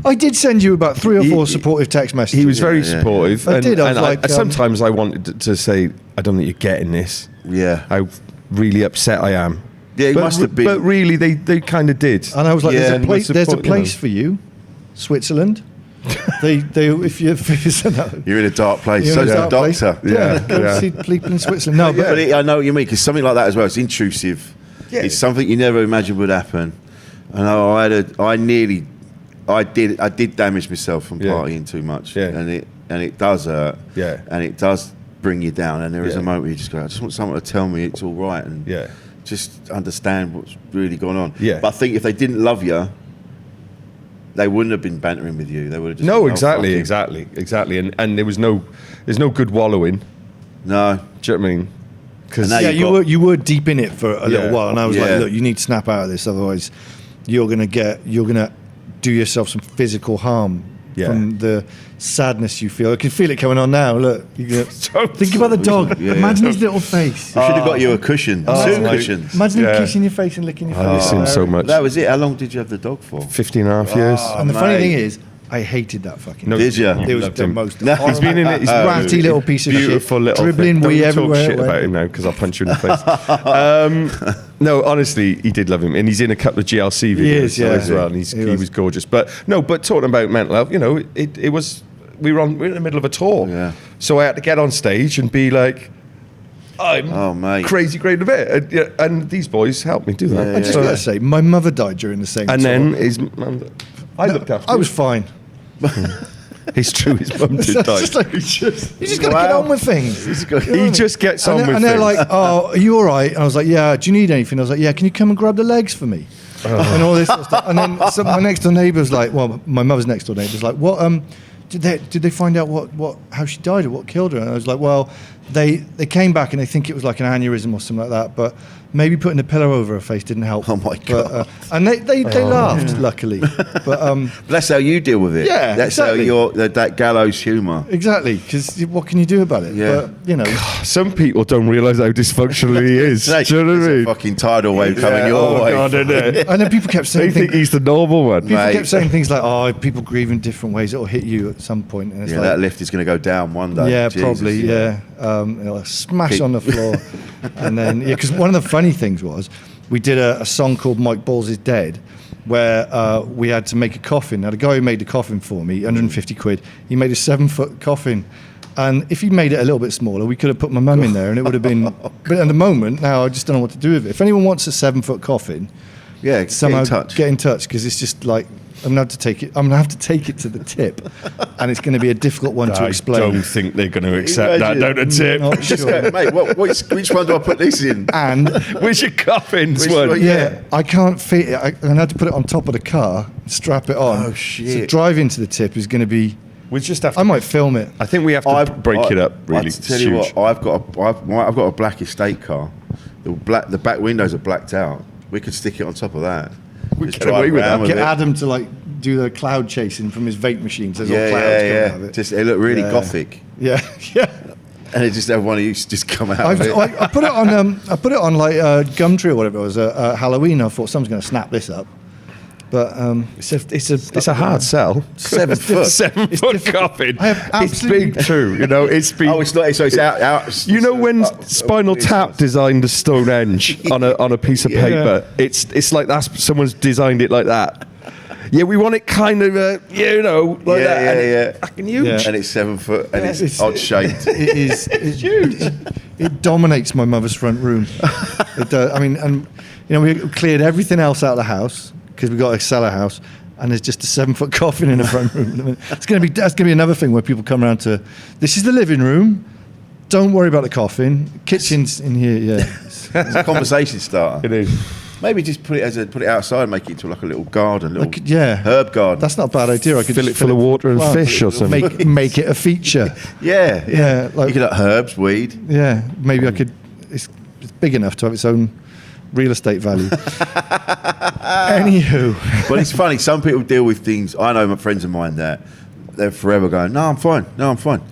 I did send you about 3 or 4 supportive text messages. he was very supportive. I and, did, I was and like, sometimes I wanted to say, I don't think you're getting this. Yeah. How really upset I am. Yeah, it but, must have been. But really, they kind of did. And I was like, Yeah, there's a support, place for you, Switzerland. if you send that, You're in a dark place. you're So in is a the dark place. doctor. Yeah, go Yeah. see people in Switzerland. No, but But I know what you mean, because something like that as well, it's intrusive. Yeah. It's something you never imagined would happen. And I did damage myself from Yeah. partying too much. Yeah. And it does hurt. Yeah. And it does bring you down. And there is Yeah. a moment where you just go, I just want someone to tell me it's all right and Yeah. just understand what's really going on. Yeah. But I think if they didn't love you, they wouldn't have been bantering with you. They would have just No, been, exactly, fuck it. exactly. And there's no good wallowing. No. Do you know what I mean? Because And now yeah, you were deep in it for a little Yeah. while, and I was Yeah. like, look, you need to snap out of this, otherwise you're gonna do yourself some physical harm from the sadness you feel. I can feel it coming on now. Look, think about the dog. Yeah, Imagine yeah. his little face. We should have got you a cushion. Two cushions. Imagine him Yeah. kissing your face and licking your face. I miss him so much. That was it. How long did you have the dog for? 15 and a half years. And the funny mate. thing is, I hated that fucking. No, Did you? It was loved the him. most. No, He's been in it. He's ratty little piece of beautiful shit. little Dribbling thing. wee Don't everywhere. talk shit about him now because I'll punch you in the face. No, honestly, he did love him, and he's in a couple of GLC videos is, yeah. as well. And he was gorgeous. But talking about mental health, it was. We were in the middle of a tour, Yeah. so I had to get on stage and be like, I'm mate. crazy great of it, and these boys helped me do that. Yeah, I just So- gotta say, my mother died during the same. and tour. then his mum, I looked after. I was him. fine. It's true. His mum did It's die. just like, you just gotta get Wow. on with things. You know what I He mean? just gets on and, with and they're things. like, "Oh, are you all right?" And I was like, "Yeah." Do you need anything? I was like, "Yeah." Can you come and grab the legs for me? And all this sort of stuff. And then my next door neighbour was like, "Well, my mother's next door neighbour was like, what? Did they find out how she died or what killed her?" And I was like, "Well, they came back and they think it was like an aneurysm or something like that, but maybe putting a pillow over her face didn't help." Oh, my God. And they laughed, luckily. But That's how you deal with it. Yeah, That's exactly. how that gallows humour. exactly, because what can you do about it? Yeah. But Some people don't realise how dysfunctional he is. Do you know what I It's a mean? fucking tidal wave coming your way. God, isn't it? and then people kept They saying think things. he's the normal one. People Mate. kept saying things like, "Oh, people grieve in different ways. It'll hit you at some point." And it's Yeah, like, that lift is going to go down one day. yeah, Jesus, probably, yeah. It'll smash on the floor, and then because one of the funny things was, we did a song called "Mike Balls Is Dead," where we had to make a coffin. Now the guy who made the coffin for me, 150 quid. He made a 7-foot coffin. And if he'd made it a little bit smaller, we could have put my mum in there, and it would have been. But at the moment, now I just don't know what to do with it. If anyone wants a 7-foot coffin, Yeah, somehow get in touch. because it's just like I'm gonna have to take it. I'm gonna have to take it to the tip, and it's going to be a difficult one to I explain. don't think they're going to accept that, Imagine. don't they, Tim? Not Just sure. go, mate, which one do I put this in? And Where's your coffins Which one? one? yeah, I can't fit it. I'm gonna have to put it on top of the car, strap it on. Oh, So shit. driving to the tip is going to be. We just have to. I might film it. I think we have to break it up. Really, I tell you what, I've got a black estate car. The back windows are blacked out. We could stick it on top of that. Just get away with around that. Get it. Adam to like do the cloud chasing from his vape machine. So there's all Yeah, clouds yeah, coming yeah. out of it. Just it looked really Yeah. gothic, Yeah, yeah. and it just had one of you just come out of it. I put it on. I put it on like Gumtree or whatever it was. Halloween. I thought someone's going to snap this up, but it's a hard sell. 7 foot. 7-foot coffin. I have It's absolutely- big too. It's been. Oh, it's not. So it's out. You know when Spinal Tap designed a Stonehenge on a piece of paper? It's like that's someone's designed it like that. Yeah, we want it kind of like that. And it's fucking huge. Yeah. And it's 7 foot, and It's- it's odd shaped. It is. It's huge. It dominates my mother's front room. It does. I mean, and we cleared everything else out of the house because we got a cellar house, and there's just a 7-foot coffin in the front room. I mean, that's going to be another thing where people come around to. This is the living room. Don't worry about the coffin. Kitchen's in here. Yeah. It's a conversation starter. It is. Maybe just put it outside, and make it into like a little garden, little herb garden. That's not a bad idea. I could Fill just it full of water and fish or something. Make it a feature. yeah. Yeah, like- you could have herbs, weed. Yeah, maybe I could. It's big enough to have its own real estate value. Anywho, But it's funny. Some people deal with things. I know my friends of mine that they're forever going, "No, I'm fine. No, I'm fine."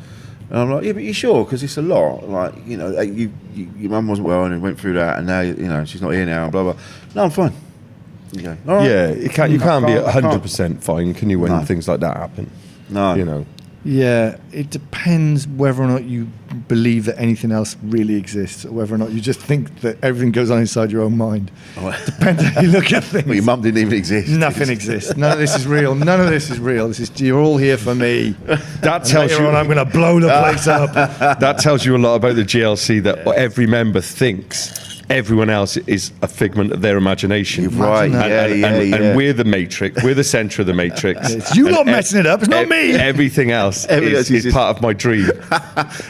And I'm like, "Yeah, but you sure? Because it's a lot. Like, your mum wasn't well and went through that, and now, she's not here now, and blah blah." No, I'm fine. You go, "All right." Yeah, you can't be I can't. 100% fine, can you? When No. things like that happen, No. yeah, it depends whether or not you believe that anything else really exists, or whether or not you just think that everything goes on inside your own mind. Depends how you look at things. Well, your mum didn't even exist. Nothing exists. None of this is real. None of this is real. You're all here for me. that tells Later you. on, I'm going to blow the place up. That tells you a lot about the GLC. That every member thinks everyone else is a figment of their imagination. You're right. Imagine And we're the matrix. We're the centre of the matrix. It's you And lot messing it up. It's not me. Everything else Everything else is is just- part of my dream.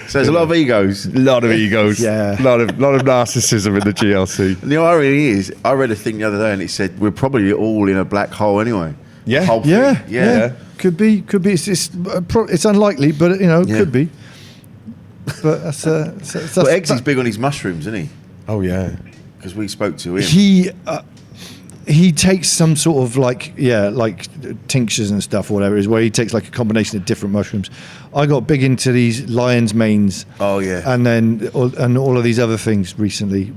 So there's a lot of egos. A lot of egos. Yeah. A lot of narcissism in the GLC. And the irony is, I read a thing the other day, and it said we're probably all in a black hole anyway. Yeah. The whole thing. Yeah. Could be. It's unlikely, but it Yeah. could be. But that's. But Eggsy's big on his mushrooms, isn't he? Oh yeah. Because we spoke to him. He. he takes some sort of like tinctures and stuff or whatever it is, where he takes like a combination of different mushrooms. I got big into these lion's manes. Oh yeah. And then all of these other things recently,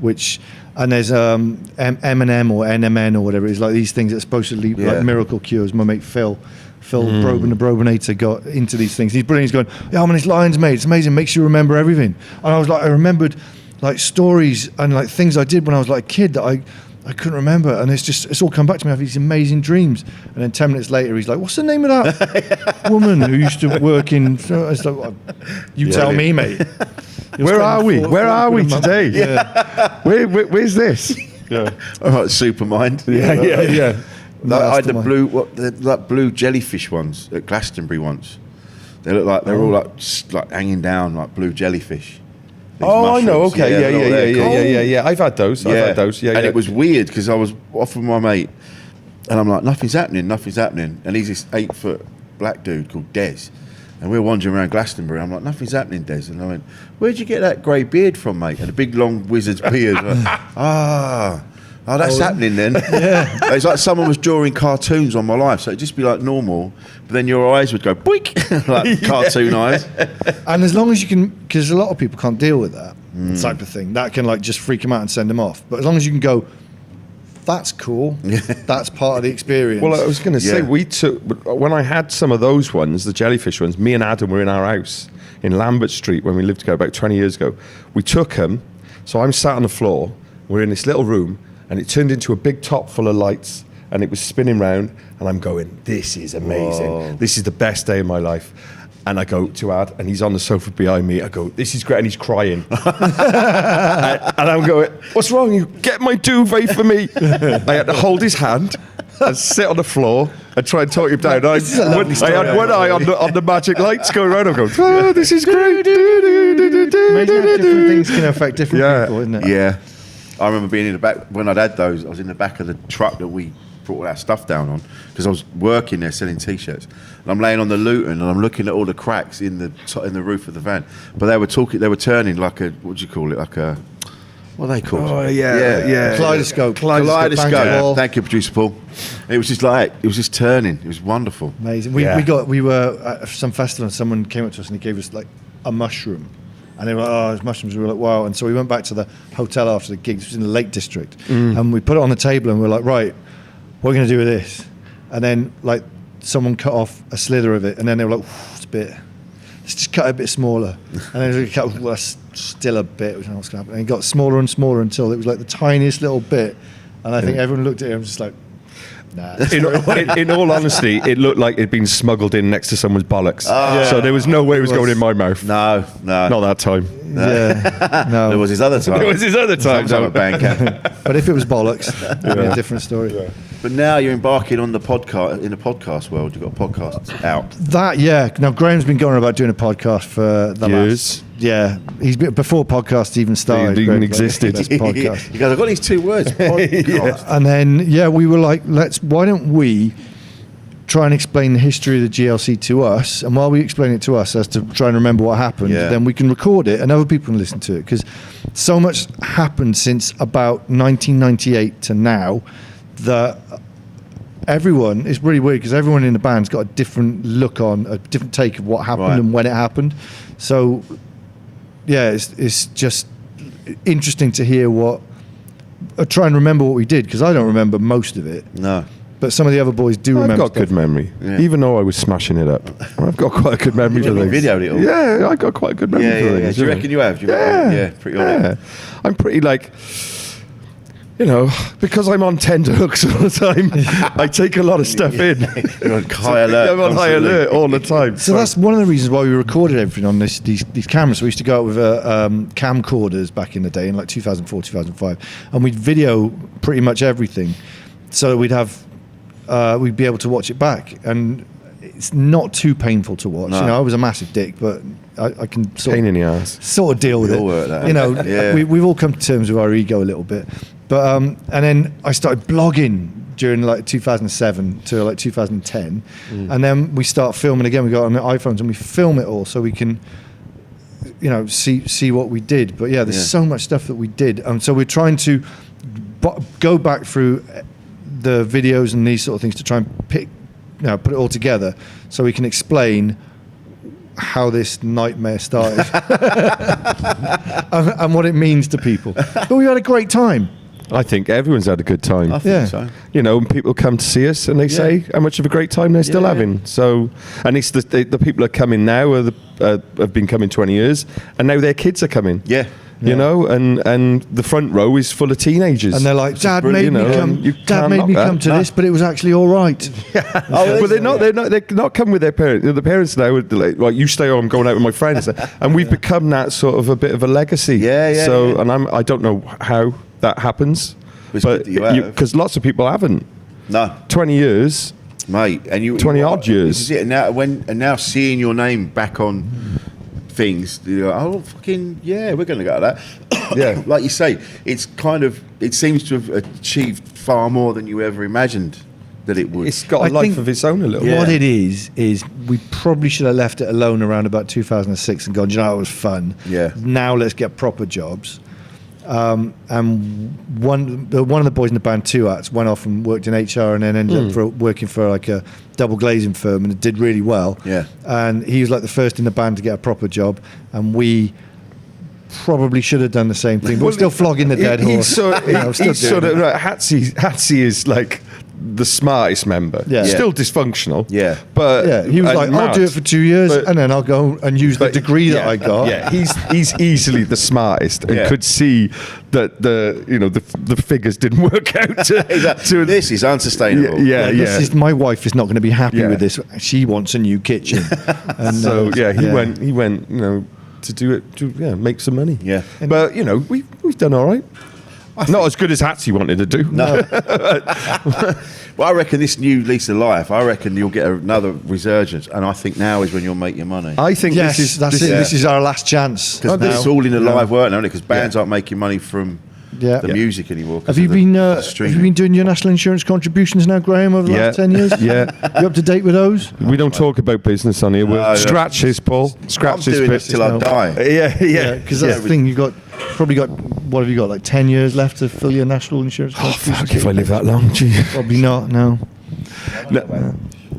and there's M&M or NMN or whatever it is, like these things that are supposedly like miracle cures. My mate Phil Broben, the Brobinator, got into these things. He's brilliant. He's going, yeah, I'm on this lion's mane. It's amazing. Makes you remember everything. And I was like, I remembered like stories and like things I did when I was like a kid that I couldn't remember, and it's all come back to me. I have these amazing dreams, and then 10 minutes later, he's like, "What's the name of that woman who used to work in?" It's like, well, you tell me, mate. Where are we? Where are we today? Yeah. Where's this? Yeah. All right, Supermind. Yeah. I had the blue jellyfish ones at Glastonbury once. They look like they're all like hanging down like blue jellyfish. These Oh, I know. mushrooms. Okay, yeah. I've had those. Yeah, and it was weird because I was off with my mate, and I'm like, nothing's happening, and he's this 8-foot black dude called Des, and we were wandering around Glastonbury. I'm like, nothing's happening, Des, and I went, where'd you get that grey beard from, mate? And a big long wizard's beard. Oh, that's happening then. Yeah. It's like someone was drawing cartoons on my life, so it'd just be like normal, but then your eyes would go boink, like cartoon eyes. And as long as you can, because a lot of people can't deal with that type of thing, that can like just freak them out and send them off. But as long as you can go, that's cool. That's part of the experience. Well, I was going to say, when I had some of those ones, the jellyfish ones, me and Adam were in our house in Lambert Street when we lived together about 20 years ago. We took them, so I'm sat on the floor, we're in this little room, and it turned into a big top full of lights, and it was spinning round, and I'm going, this is amazing. Whoa. This is the best day of my life. And I go to Ad, and he's on the sofa behind me. I go, this is great, and he's crying. and I'm going, what's wrong? You get my duvet for me. I had to hold his hand and sit on the floor and try and talk him down. I had one eye on the magic lights going around. I'm going, oh, this is great. Amazing how different things can affect different people, isn't it? Yeah. I remember being in the back, when I'd had those, I was in the back of the truck that we brought all our stuff down on, because I was working there selling T-shirts. And I'm laying on the Lookin, and I'm looking at all the cracks in the roof of the van. But they were turning like a, what do you call it, like a, what are they called? Oh, yeah. Kaleidoscope. Kaleidoscope. Thank you, producer Paul. It was just turning. It was wonderful. Amazing. We were at some festival, and someone came up to us and he gave us like a mushroom. And they were like, oh, there's mushrooms. We were like, wow. And so we went back to the hotel after the gig. This was in the Lake District. And we put it on the table, and we were like, right, what are we going to do with this? And then, like, someone cut off a slither of it. And then they were like, it's a bit, let's just cut it a bit smaller. And then we cut, well, that's still a bit. We don't know what's going to happen. And it got smaller and smaller until it was like the tiniest little bit. And I think everyone looked at it and was just like, nah. In all honesty, it looked like it'd been smuggled in next to someone's bollocks. So there was no way it was going in my mouth. No. Not that time. Yeah. No. There was his other time. Time at Bandcamp. But if it was bollocks, it would be a different story. Yeah. But now you're embarking on the podcast, in the podcast world. You've got podcasts out. Now Graham's been going about doing a podcast for the years. He's been, before podcasts even started. Even existed. Podcast. You guys, I've got these two words, podcast. And then we were like, why don't we try and explain the history of the GLC to us, and while we explain it to us as to try and remember what happened, then we can record it and other people can listen to it, because so much happened since about 1998 to now that everyone, it's really weird because everyone in the band's got a different look on, a different take of what happened and when it happened. So it's just interesting to hear try and remember what we did, because I don't remember most of it. No. But some of the other boys do remember. I've got good memory, even though I was smashing it up. I've got quite a good memory for things. Videoed it all. Yeah, I got quite a good memory for things. Do you reckon you have? Pretty on it. I'm pretty like, because I'm on tender hooks all the time, I take a lot of stuff in. You're on high alert. I'm on high alert all the time. So that's one of the reasons why we recorded everything on these cameras. We used to go out with camcorders back in the day in like 2004, 2005, and we'd video pretty much everything, so we'd be able to watch it back, and it's not too painful to watch. No. I was a massive dick, but I can pain in the ass. Sort of deal with it. We've all come to terms with our ego a little bit. But and then I started blogging during like 2007 to like 2010, and then we start filming again. We got on the iPhones and we film it all so we can, see what we did. But there's so much stuff that we did, and so we're trying to go back through the videos and these sort of things to try and put it all together so we can explain how this nightmare started and what it means to people. But we had a great time. I think everyone's had a good time. I think Yeah. so. You know, and people come to see us and they say how much of a great time they're still Yeah. having. So, and it's the people that are coming now have been coming 20 years, and now their kids are coming. Yeah. You know, and the front row is full of teenagers. And they're like, Dad brilliant, made me you know, come. and you Dad can't made knock me that. come to this, but it was actually all right. But they're not coming with their parents. The parents now are like, you stay on, I'm going out with my friends, and we've become that sort of a bit of a legacy. Yeah. So, and I don't know how that happens, It's good that you have. because lots of people haven't. No, 20 years. mate, and you 20 odd years. This is it. And now seeing your name back on things, you know, oh fucking yeah, we're going to go to that. Yeah. Like you say, it seems to have achieved far more than you ever imagined that it would. It's got a I life think of its own a little. Yeah. What it is we probably should have left it alone around about 2006 and gone, you know, it was fun. Yeah. Now let's get proper jobs. And one of the boys in the band, Two Acts, went off and worked in HR and then ended up working for like a double glazing firm, and it did really well. Yeah. And he was like the first in the band to get a proper job, and we probably should have done the same thing. But we're still flogging the dead horse. He's sort You know, still he's doing sort it. of like, Hatsy is like the smartest member. Yeah. Still dysfunctional. Yeah. But Yeah, he was and like, I'll mad. do it for 2 years, But- and then I'll go and use the But- degree that yeah, I got. Yeah, he's easily the smartest and Yeah. could see that the figures didn't work out to This is unsustainable. yeah. This is, my wife is not going to be happy Yeah. with this. She wants a new kitchen. And, So he went, you know, to do it, to make some money. Yeah. But you know, we've done all right. Not as good as Hatsy wanted to do. No. Well, I reckon this new lease of life, I reckon you'll get another resurgence, and I think now is when you'll make your money. I think Yes, this is that's it. This is our last chance. Because now. it's all in the live work now, because bands aren't making money from Yeah. the Yeah. music anymore. 'cause Have you of the been have streaming. you been doing your national insurance contributions now, Graham, over the last 10 years? Yeah. You up to date with those? We don't talk about business on here. We'll No, scratch his, Paul. I'm Scratch his doing bit. this till I die. Yeah. Because that's the thing. You probably got what have you got, like 10 years left to fill your national insurance Oh, contributions? fuck, if I live that long, gee. Probably not. No. No,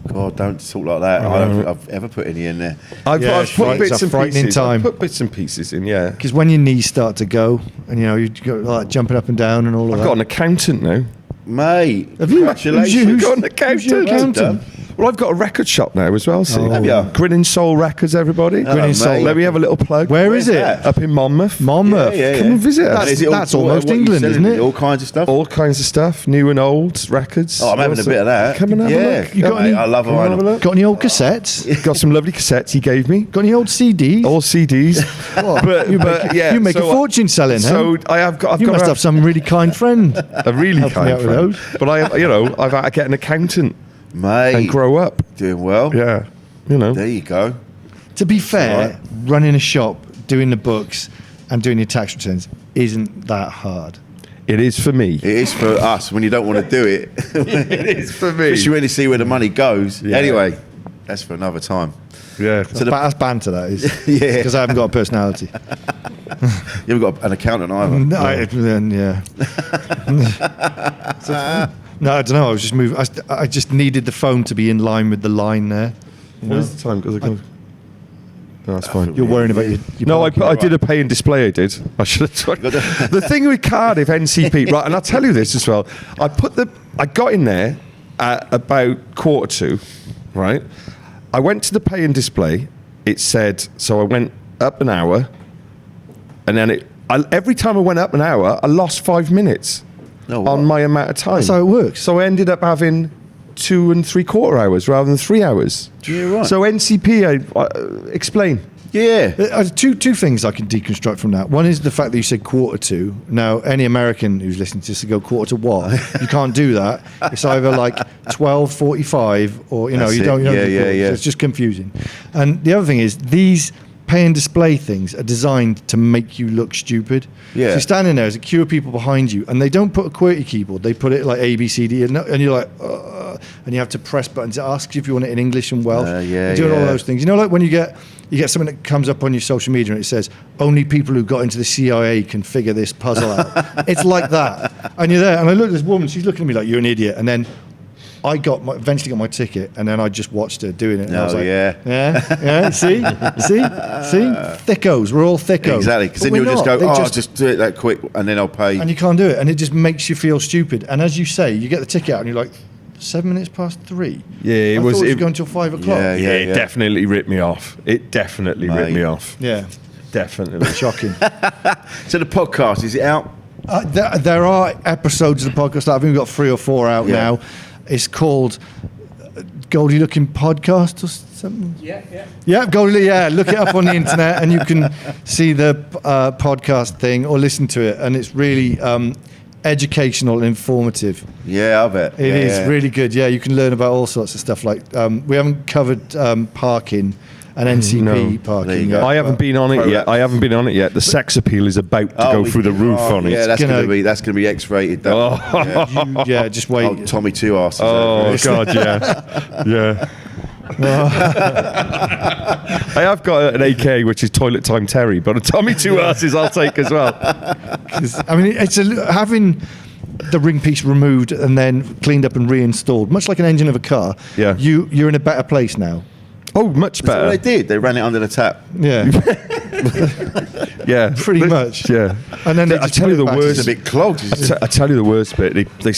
God, don't talk like that. I don't think I've ever put any in there. I've it's put right, bits it's a and frightening pieces. time. I've put bits and pieces in, yeah. Because when your knees start to go, and you know you go like jumping up and down and all of I've that. got an accountant now. Mate, Have you? congratulations. Who's got an who's your accountant? accountant? Well, I've got a record shop now as well, see. Have ya? Grinning Soul Records, everybody. Hello, Grinning Soul. mate. Let me have a little plug. Where Where's is it? that? Up in Monmouth. Monmouth. Come and visit us. That's, Is it all- that's almost what you England, selling? isn't it? All kinds of stuff. All kinds of stuff, new and old records. Oh, I'm having a bit of that. Come and have a Yeah. look. You got Mate, any- I love Come and have a vinyl. look. Got any old cassettes? Got some lovely cassettes he gave me. Got any old CDs? All CDs. You make a fortune selling, So huh? I've You got must have some really kind friend. a really help me kind out with friend. those. But I've had to get an accountant Mate, and grow up. doing well. Yeah, you know. There you go. To be fair, alright. running a shop, doing the books, and doing your tax returns isn't that hard. It is for me. It is for us when you don't want to do it. It is for me. Because you really see where the money goes. Yeah. Anyway, that's for another time. Yeah. So the- That's banter, that is. Yeah. Because I haven't got a personality. You haven't got an accountant either. No, then, yeah. No, I don't know. I was just moving. I just needed the phone to be in line with the line there. What is the time? No, that's fine. You're worrying about your No, I parking. did a pay and display. I did. I should have. The thing with Cardiff NCP, right? And I'll tell you this as well. I got in there at about 1:45, right? I went to the pay and display. It said so. I went up an hour, and then every time I went up an hour, I lost 5 minutes No, on what? my amount of time. That's how it works. So I ended up having 2 3/4 hours rather than 3 hours. Yeah, right. So NCP, explain. Yeah. Two things I can deconstruct from that. One is the fact that you said 1:45. Now, any American who's listening to this to go 1:45, you can't do that. It's either like 12:45 or That's you it. don't. Yeah, do yeah, quarter. yeah. So it's just confusing. And the other thing is these pay and display things are designed to make you look stupid. Yeah. So you're standing there, there's a queue of people behind you, and they don't put a QWERTY keyboard. They put it like A, B, C, D, and you're like, and you have to press buttons. It asks you if you want it in English and Welsh. Yeah, You're doing all yeah. those things. You know, like when you get something that comes up on your social media and it says, only people who got into the CIA can figure this puzzle out. It's like that. And you're there, and I look at this woman, she's looking at me like, you're an idiot. And then I eventually got my ticket, and then I just watched her doing it. And I was like, yeah, see, thickos. We're all thickos. Exactly, because But then we're you'll just not. go, They just do it that quick, and then I'll pay. and you can't do it, and it just makes you feel stupid. And as you say, you get the ticket out, and you're like, 7 minutes past 3. Yeah, it I was. thought it was It, going till 5 o'clock. Yeah, it definitely ripped me off. It definitely ripped Mate. me off. Yeah. Definitely. Shocking. So the podcast, is it out? There are episodes of the podcast that I've only got 3 or 4 out Yeah. now. It's called Goldie Lookin podcast or something. Yeah, Goldie. Yeah, look it up on the internet and you can see the podcast thing or listen to it, and it's really educational and informative. Yeah, I bet. It is really good. Yeah, you can learn about all sorts of stuff. Like we haven't covered parking and NCP No. There parking. you go. yet, I haven't but- been on it yet. I haven't been on it yet. The sex appeal is about to go through the roof on it. Yeah, that's gonna- gonna be X-rated. That one. Yeah. Yeah, just wait. Oh, Tommy Two Arses. Oh God, yeah. I have got an AK, which is Toilet Time Terry, but a Tommy Two Asses I'll take as well. I mean, having the ring piece removed and then cleaned up and reinstalled, much like an engine of a car. Yeah. You're in a better place now. Oh, much That's what they better. did. They ran it under the tap. Yeah, Yeah, pretty much. Yeah. And then they I just tell put you it the back. worst. It's a bit clogged. I tell you the worst bit. They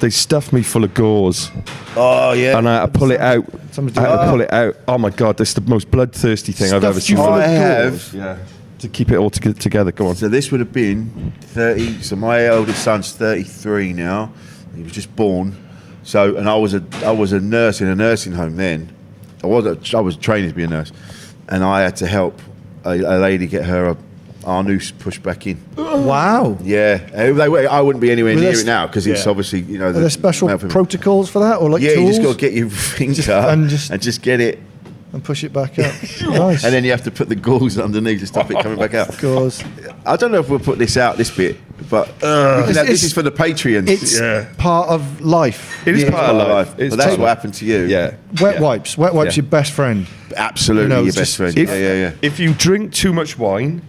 stuffed me full of gauze, Oh yeah. and I had to pull it out. Somebody's I doing had to pull it out. Oh my God, that's the most bloodthirsty thing I've ever Stuffed you seen. full of I gauze? have. Yeah. To keep it all together. Go on. So this would have been 30. So my eldest son's 33 now. He was just born. So and I was a nurse in a nursing home then. I was training to be a nurse, and I had to help a lady get her our noose pushed back in. Wow. Yeah, I wouldn't be anywhere Well, near that's- it now because it's yeah. obviously Are there special mouth- protocols for that, or like Yeah, tools? you just got to get your finger and and just get it, and push it back up. Nice. and then you have to put the gauze underneath to stop it coming back out. Gauze. I don't know if we'll put this out this bit, but Because this it's- is for the Patreons. It's part of life. It is Yeah, part of life. But It's that's part what of- happened to you. Yeah. Wet wipes. Wet wipes, Yeah. your best friend. Absolutely, You know, your it's best just- friend. If, Yeah. if you drink too much wine,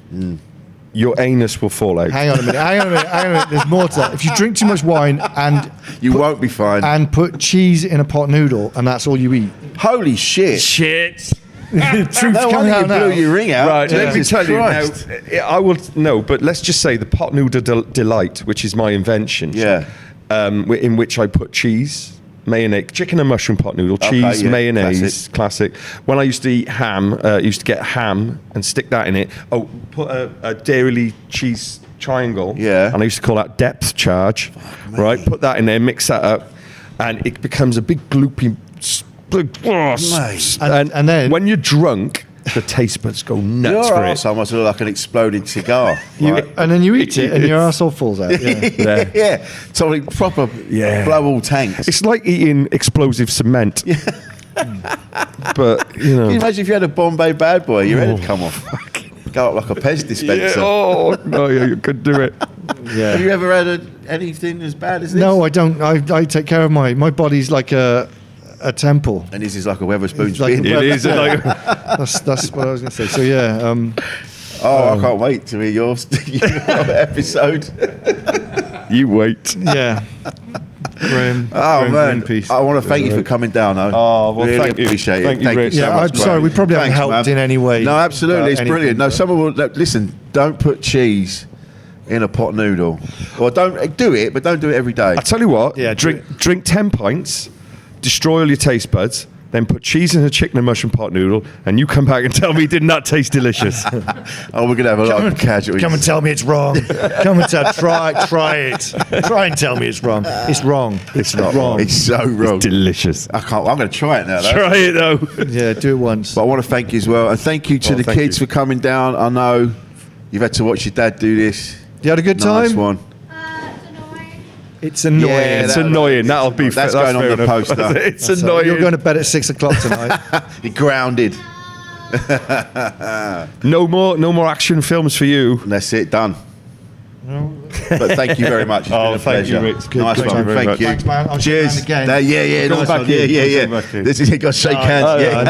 your anus will fall out. Hang on a minute. There's more to that. If you drink too much wine and You won't be fine. and put cheese in a pot noodle and that's all you eat. Holy shit! Shit. Truth's No coming wonder you out now. blew your ring out. Right, let me Jesus tell Christ. you now. I will no, but let's just say the pot noodle delight, which is my invention. Yeah. In which I put cheese, mayonnaise, chicken and mushroom pot noodle, cheese, yeah, mayonnaise, classic. When I used to eat ham, I used to get ham and stick that in it. Oh, put a dairy cheese triangle. Yeah. And I used to call that depth charge. Right, put that in there, mix that up, and it becomes a big gloopy. And then- when you're drunk, the taste buds go nuts Your for it. arsehole must look like an exploding cigar. Right? And then you eat it and your arsehole falls out. Yeah. Yeah. Something proper Yeah. blow all tanks. It's like eating explosive cement. But, you Can you know. imagine if you had a Bombay bad boy, your head would come off. Go up like a Pez dispenser. Oh, no, yeah, you could do it. Yeah. Have you ever had anything as bad as this? No, I don't. I take care of my body's like a temple. And this is like a Weatherspoon's It's like bin. a- It is like That's what I was going to say. So yeah, I can't wait to hear your episode. you wait. yeah. Graham. Oh Graham man, Greenpeace. I want to thank you for coming down. Oh, well, really thank you. appreciate it. Thank you, Rhys. so Yeah, much, I'm sorry, Graham. we probably haven't Thanks, helped man. in any way. No, absolutely, it's anything, brilliant. No, but- someone will listen. Don't put cheese in a pot noodle, or don't do it, but don't do it every day. I tell you what, Yeah, drink 10 pints, destroy all your taste buds, then put cheese in a chicken and mushroom pot noodle, and you come back and tell me did not taste delicious. Oh, we're gonna have a lot of casualties. Come and tell me it's wrong. Come and try it. Try and tell me it's wrong. It's wrong. It's not wrong. It's so wrong. Delicious. I can't. I'm going to try it now. Though. Try it though. Yeah, do it once. But I want to thank you as well, and thank you to Oh, the thank kids you. for coming down. I know you've had to watch your dad do this. You had a good Nice time? one. It's annoying. It's annoying. Yeah, It's that- annoying. That'll be That's fair going on fair the enough. poster. It's So annoying. you're going to bed at 6 o'clock tonight. You're grounded. No more action films for you. That's it, done. But thank you very much. It's been a thank you, pleasure. Rich. Good. Nice Thank one. you very Thank much. you. Thanks, man. I'll shake Cheers. your hand again. Yeah. Come Nice back one. in. Yeah. Come back in. This is got to shake hands. I Yeah.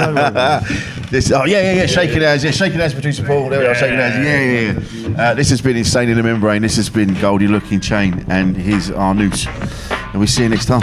know. Shaking hands. Yeah, shaking hands between support. There we are. Shaking hands. Yeah. This has been Insane in the Membrane. This has been Goldie, Lookin, Chain, and here's our news. And we see you next time.